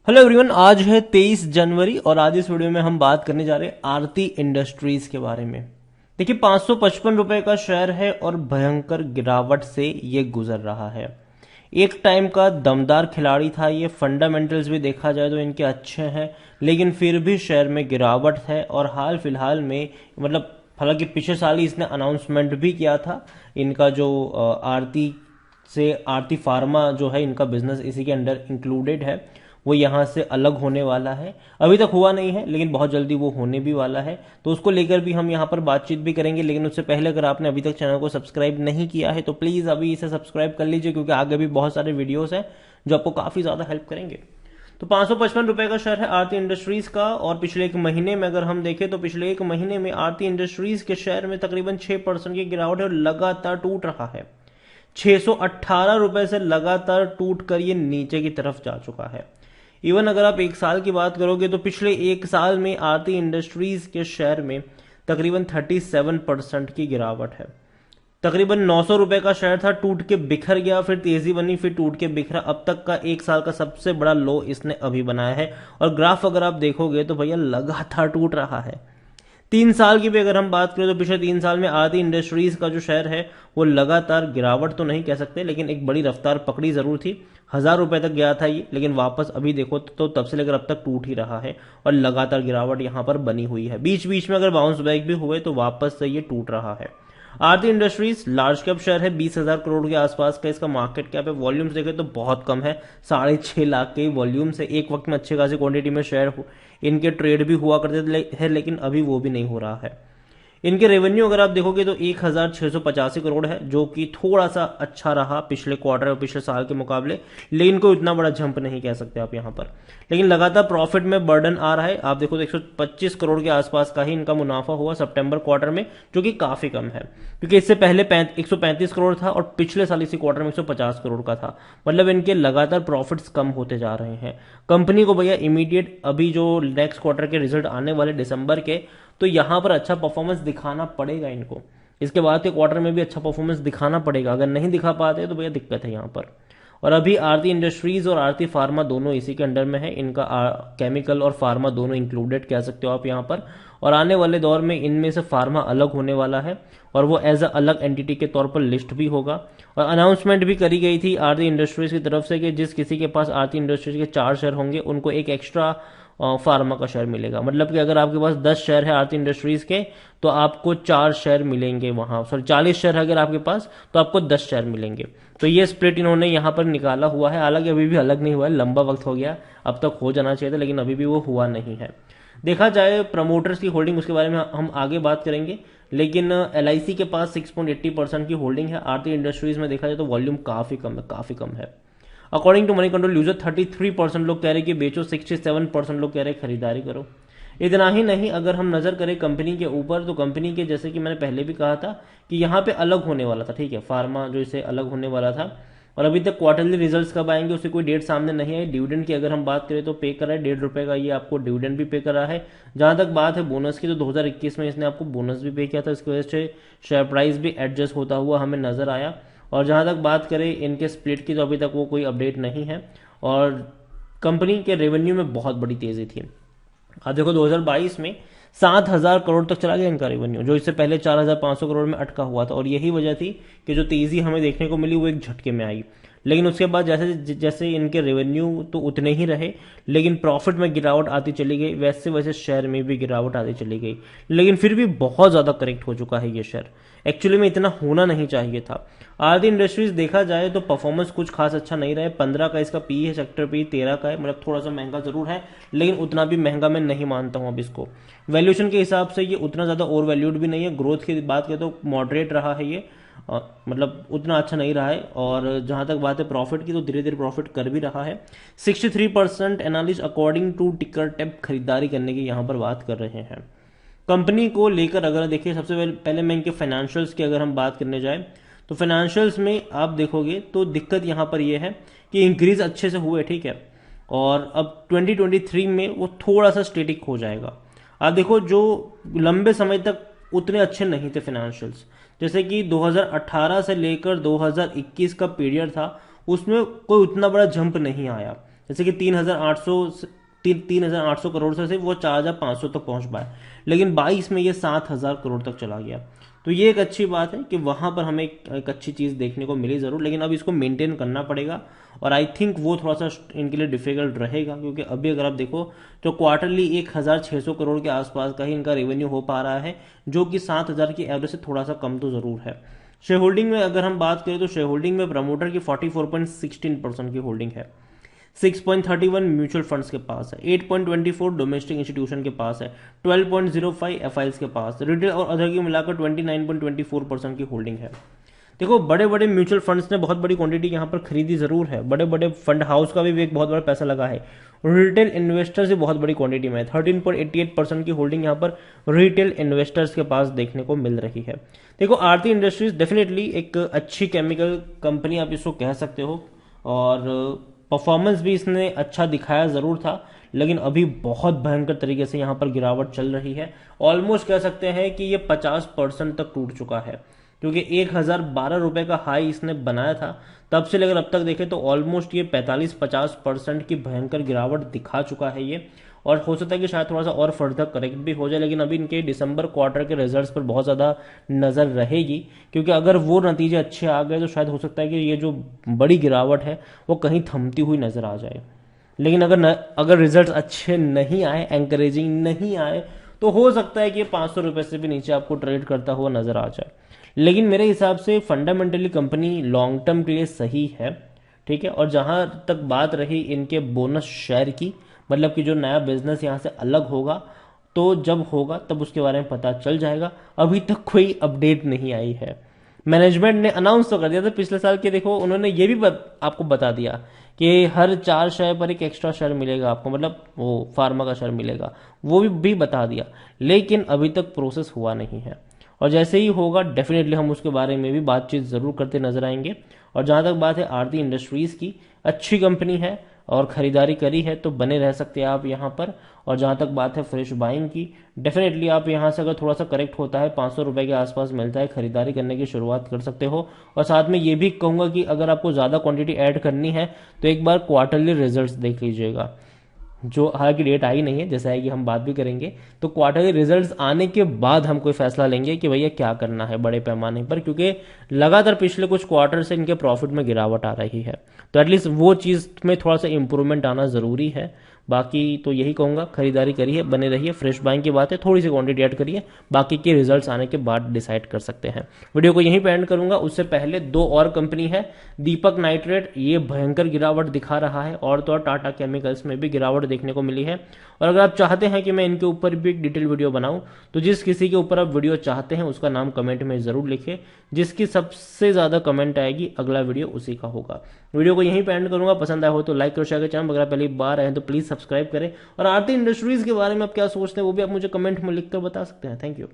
Hello everyone, आज है 23 जनवरी और आज इस वीडियो में हम बात करने जा रहे हैं आरती इंडस्ट्रीज के बारे में। देखिए, 555 रुपए का शेयर है और भयंकर गिरावट से ये गुजर रहा है। एक टाइम का दमदार खिलाड़ी था ये, फंडामेंटल्स भी देखा जाए तो इनके अच्छे हैं, लेकिन फिर भी शेयर में गिरावट है। और हाल फिलहाल में हालांकि पिछले साल ही इसने अनाउंसमेंट भी किया था। इनका जो आरती फार्मा जो है, इनका बिजनेस इसी के अंडर इंक्लूडेड है, वो यहाँ से अलग होने वाला है। अभी तक हुआ नहीं है, लेकिन बहुत जल्दी वो होने भी वाला है, तो उसको लेकर भी हम यहाँ पर बातचीत भी करेंगे। लेकिन उससे पहले अगर आपने अभी तक चैनल को सब्सक्राइब नहीं किया है तो प्लीज़ अभी इसे सब्सक्राइब कर लीजिए, क्योंकि आगे भी बहुत सारे वीडियोस हैं जो आपको काफ़ी ज़्यादा हेल्प करेंगे। तो 555 रुपए का शेयर है आरती इंडस्ट्रीज का। और पिछले एक महीने में अगर हम देखें तो पिछले एक महीने में आरती इंडस्ट्रीज के शेयर में तकरीबन 6% की गिरावट है और लगातार टूट रहा है। 618 रुपए से लगातार टूट कर ये नीचे की तरफ जा चुका है। इवन अगर आप एक साल की बात करोगे तो पिछले एक साल में आरती इंडस्ट्रीज के शेयर में तकरीबन 37% की गिरावट है। तकरीबन 900 रुपए का शेयर था, टूट के बिखर गया, फिर तेजी बनी, फिर टूट के बिखरा। अब तक का एक साल का सबसे बड़ा लो इसने अभी बनाया है। और ग्राफ अगर आप देखोगे तो भैया लगातार टूट रहा है। 3 साल की भी अगर हम बात करें तो पिछले 3 साल में आरती इंडस्ट्रीज का जो शेयर है वो लगातार गिरावट तो नहीं कह सकते, लेकिन एक बड़ी रफ्तार पकड़ी जरूर थी। 1000 रुपए तक गया था ये, लेकिन वापस अभी देखो तो तब से लेकर अब तक टूट ही रहा है और लगातार गिरावट यहाँ पर बनी हुई है। बीच बीच में अगर बाउंस बैक भी हुए तो वापस से ये टूट रहा है। आरती इंडस्ट्रीज लार्ज कैप शेयर है, 20,000 करोड़ के आसपास का इसका मार्केट कैप है। वॉल्यूम्स देखे तो बहुत कम है, 6.5 लाख के वॉल्यूम से एक वक्त में अच्छे खासी क्वांटिटी में शेयर इनके ट्रेड भी हुआ करते हैं, लेकिन अभी वो भी नहीं हो रहा है। इनके रेवेन्यू अगर आप देखोगे तो 1,685 करोड़ है, जो कि थोड़ा सा अच्छा रहा पिछले क्वार्टर और पिछले साल के मुकाबले, लेकिन कोई उतना बड़ा जंप नहीं कह सकते आप यहाँ पर। लेकिन लगातार प्रॉफिट में बर्डन आ रहा है। आप देखो तो 125 करोड़ के आसपास का ही इनका मुनाफा हुआ सितंबर क्वार्टर में, जो कि काफी कम है, क्योंकि इससे पहले 135 करोड़ था और पिछले साल इसी क्वार्टर में 150 करोड़ का था। मतलब इनके लगातार प्रॉफिट्स कम होते जा रहे हैं। कंपनी को भैया इमीडिएट अभी जो नेक्स्ट क्वार्टर के रिजल्ट आने वाले दिसंबर के, तो यहां पर अच्छा परफॉर्मेंस दिखाना पड़ेगा इनको। इसके बाद के क्वार्टर में भी अच्छा परफॉर्मेंस दिखाना पड़ेगा। अगर नहीं दिखा पाते तो भैया दिक्कत है यहाँ पर। और अभी आरती इंडस्ट्रीज और आरती फार्मा दोनों इसी के अंडर में है। इनका केमिकल और फार्मा दोनों इंक्लूडेड कह सकते हो आप यहाँ पर। और आने वाले दौर में इनमें से फार्मा अलग होने वाला है और वो एज अ अलग एंटिटी के तौर पर लिस्ट भी होगा। और अनाउंसमेंट भी करी गई थी आरती इंडस्ट्रीज की तरफ से कि जिस किसी के पास आरती इंडस्ट्रीज के 4 शेयर होंगे उनको एक एक्स्ट्रा फार्मा का शेयर मिलेगा। मतलब कि अगर आपके पास 10 शेयर है आरती इंडस्ट्रीज के तो आपको 4 शेयर मिलेंगे वहां। सॉरी, 40 शेयर है अगर आपके पास तो आपको 10 शेयर मिलेंगे। तो ये स्प्लिट इन्होंने यहाँ पर निकाला हुआ है। हालांकि अभी भी अलग नहीं हुआ है, लंबा वक्त हो गया, अब तक हो जाना चाहिए था, लेकिन अभी भी वो हुआ नहीं है। देखा जाए प्रमोटर्स की होल्डिंग, उसके बारे में हम आगे बात करेंगे। लेकिन LIC के पास 6.80% की होल्डिंग है। आरती इंडस्ट्रीज में देखा जाए तो वॉल्यूम काफी कम है, काफी कम है। According to Moneycontrol user 33% लोग कह रहे कि बेचो, 67% लोग कह रहे खरीदारी करो। इतना ही नहीं, अगर हम नजर करें कंपनी के ऊपर तो कंपनी के, जैसे कि मैंने पहले भी कहा था कि यहाँ पे अलग होने वाला था, ठीक है, फार्मा जो इसे अलग होने वाला था। और अभी तक क्वार्टरली रिजल्ट्स कब आएंगे उसकी कोई डेट सामने नहीं आई। डिविडेंड की अगर हम बात करें तो पे कर रहा है 1.5 रुपए का, ये आपको डिविडेंड भी पे कर रहा है। जहां तक बात है बोनस की, तो 2021 में इसने आपको बोनस भी पे किया था, इसकी वजह से शेयर प्राइस भी एडजस्ट होता हुआ हमें नजर आया। और जहां तक बात करें इनके स्प्लिट की, तो अभी तक वो कोई अपडेट नहीं है। और कंपनी के रेवेन्यू में बहुत बड़ी तेजी थी। आप देखो 2022 में 7,000 करोड़ तक चला गया इनका रेवेन्यू, जो इससे पहले 4,500 करोड़ में अटका हुआ था। और यही वजह थी कि जो तेजी हमें देखने को मिली वो एक झटके में आई। लेकिन उसके बाद जैसे जैसे इनके रेवेन्यू तो उतने ही रहे, लेकिन प्रॉफिट में गिरावट आती चली गई, वैसे वैसे शेयर में भी गिरावट आती चली गई। लेकिन फिर भी बहुत ज्यादा करेक्ट हो चुका है ये शेयर। एक्चुअली में इतना होना नहीं चाहिए था। आरती इंडस्ट्रीज देखा जाए तो परफॉर्मेंस कुछ खास अच्छा नहीं रहा है। 15 का इसका पी है, सेक्टर पी 13 का है, मतलब थोड़ा सा महंगा जरूर है, लेकिन उतना भी महंगा मैं नहीं मानता हूं अब इसको। वैल्यूएशन के हिसाब से ये उतना ज्यादा ओवर वैल्यूड भी नहीं है। ग्रोथ की बात करें तो मॉडरेट रहा है ये, मतलब उतना अच्छा नहीं रहा है। और जहां तक बात है प्रॉफिट की, तो धीरे धीरे प्रॉफिट कर भी रहा है। 63% analyst according to Tickertape खरीदारी करने की यहां पर बात कर रहे हैं। कंपनी को लेकर अगर देखिए, सबसे पहले मैं इनके फाइनेंशियल्स की अगर हम बात करने जाए तो फाइनेंशियल्स में आप देखोगे तो दिक्कत यहां पर यह है कि इंक्रीज अच्छे से हुए, ठीक है, और अब 2023 में वो थोड़ा सा स्टेटिक हो जाएगा। आप देखो जो लंबे समय तक उतने अच्छे नहीं थे फाइनेंशियल्स, जैसे कि 2018 से लेकर 2021 का पीरियड था, उसमें कोई उतना बड़ा जंप नहीं आया। जैसे कि 3,800 करोड़ से वो 4,500 तक पहुंच पाए, लेकिन 22 में ये 7,000 करोड़ तक चला गया। तो ये एक अच्छी बात है कि वहां पर हमें एक अच्छी चीज देखने को मिली जरूर, लेकिन अब इसको मेंटेन करना पड़ेगा। और आई थिंक वो थोड़ा सा इनके लिए डिफिकल्ट रहेगा, क्योंकि अभी अगर आप देखो तो क्वार्टरली 1,600 करोड़ के आसपास का ही इनका रेवेन्यू हो पा रहा है, जो कि 7,000 की एवरेज से थोड़ा सा कम तो जरूर है। शेयर होल्डिंग में अगर हम बात करें तो शेयर होल्डिंग में प्रमोटर की 44.16% की होल्डिंग है, 6.31 म्यूचुअल फंड्स के पास है, 8.24 डोमेस्टिक इंस्टीट्यूशन के पास है, 12.05 एफआईएल्स के पास, रिटेल और अदर की मिलाकर 29.24% की होल्डिंग है। देखो बड़े बड़े म्यूचुअल फंड्स ने बहुत बड़ी क्वांटिटी यहाँ पर खरीदी जरूर है, बड़े बड़े फंड हाउस का भी एक बहुत बड़ा पैसा लगा है। रिटेल इन्वेस्टर्स भी बहुत बड़ी क्वांटिटी में है, 13.88% की होल्डिंग यहाँ पर रिटेल इन्वेस्टर्स के पास देखने को मिल रही है। देखो आरती इंडस्ट्रीज डेफिनेटली एक अच्छी केमिकल कंपनी आप इसको कह सकते हो, और परफॉर्मेंस भी इसने अच्छा दिखाया जरूर था, लेकिन अभी बहुत भयंकर तरीके से यहाँ पर गिरावट चल रही है। ऑलमोस्ट कह सकते हैं कि ये 50% तक टूट चुका है, क्योंकि 1,012 रुपए का हाई इसने बनाया था, तब से लेकर अब तक देखें तो ऑलमोस्ट ये 45-50% की भयंकर गिरावट दिखा चुका है ये। और हो सकता है कि शायद थोड़ा सा और फर्दर करेक्ट भी हो जाए, लेकिन अभी इनके दिसंबर क्वार्टर के रिजल्ट्स पर बहुत ज़्यादा नज़र रहेगी, क्योंकि अगर वो नतीजे अच्छे आ गए तो शायद हो सकता है कि ये जो बड़ी गिरावट है वो कहीं थमती हुई नज़र आ जाए। लेकिन अगर रिजल्ट्स अच्छे नहीं आए, एंकरेजिंग नहीं आए, तो हो सकता है कि ये 500 रुपये से भी नीचे आपको ट्रेड करता हुआ नज़र आ जाए। लेकिन मेरे हिसाब से फंडामेंटली कंपनी लॉन्ग टर्म के लिए सही है, ठीक है। और जहां तक बात रही इनके बोनस शेयर की, मतलब कि जो नया बिजनेस यहाँ से अलग होगा, तो जब होगा तब उसके बारे में पता चल जाएगा। अभी तक कोई अपडेट नहीं आई है। मैनेजमेंट ने अनाउंस तो कर दिया था पिछले साल के, देखो उन्होंने ये भी आपको बता दिया कि हर 4 शेयर पर एक एक्स्ट्रा शेयर मिलेगा आपको, मतलब वो फार्मा का शेयर मिलेगा, वो भी बता दिया, लेकिन अभी तक प्रोसेस हुआ नहीं है। और जैसे ही होगा डेफिनेटली हम उसके बारे में भी बातचीत जरूर करते नजर आएंगे। और जहां तक बात है आरती इंडस्ट्रीज की, अच्छी कंपनी है और खरीदारी करी है तो बने रह सकते हैं आप यहाँ पर। और जहां तक बात है फ्रेश बाइंग की, डेफिनेटली आप यहाँ से अगर थोड़ा सा करेक्ट होता है 500 रुपए के आसपास मिलता है, खरीदारी करने की शुरुआत कर सकते हो। और साथ में ये भी कहूंगा कि अगर आपको ज्यादा क्वांटिटी ऐड करनी है तो एक बार क्वार्टरली रिजल्ट्स देख लीजिएगा, जो हालांकि डेट आई नहीं है, जैसा है कि हम बात भी करेंगे। तो क्वार्टरली रिजल्ट्स आने के बाद हम कोई फैसला लेंगे कि भैया क्या करना है बड़े पैमाने पर, क्योंकि लगातार पिछले कुछ क्वार्टर से इनके प्रॉफिट में गिरावट आ रही है, तो एटलीस्ट वो चीज़ में थोड़ा सा इंप्रूवमेंट आना ज़रूरी है। बाकी तो यही कहूँगा, खरीदारी करिए, बने रहिए। फ्रेश बाइंग की बात है, थोड़ी सी क्वांटिटी ऐड करिए, बाकी के रिजल्ट्स आने के बाद डिसाइड कर सकते हैं। वीडियो को यहीं पे एंड करूंगा। उससे पहले 2 और कंपनी है, दीपक नाइट्रेट, ये भयंकर गिरावट दिखा रहा है, और तो और टाटा केमिकल्स में भी गिरावट देखने को मिली है। और अगर आप चाहते हैं कि मैं इनके ऊपर भी एक डिटेल वीडियो बनाऊं, तो जिस किसी के ऊपर आप वीडियो चाहते हैं उसका नाम कमेंट में जरूर लिखिए, जिसकी सबसे ज्यादा कमेंट आएगी अगला वीडियो उसी का होगा। वीडियो को यहीं पे एंड करूंगा। पसंद आया हो तो लाइक करो, शेयर करें। चैनल अगर पहली बार आए तो प्लीज सब्सक्राइब करें। और आरती इंडस्ट्रीज के बारे में आप क्या सोचते हैं वो भी आप मुझे कमेंट में लिखकर बता सकते हैं। Thank you.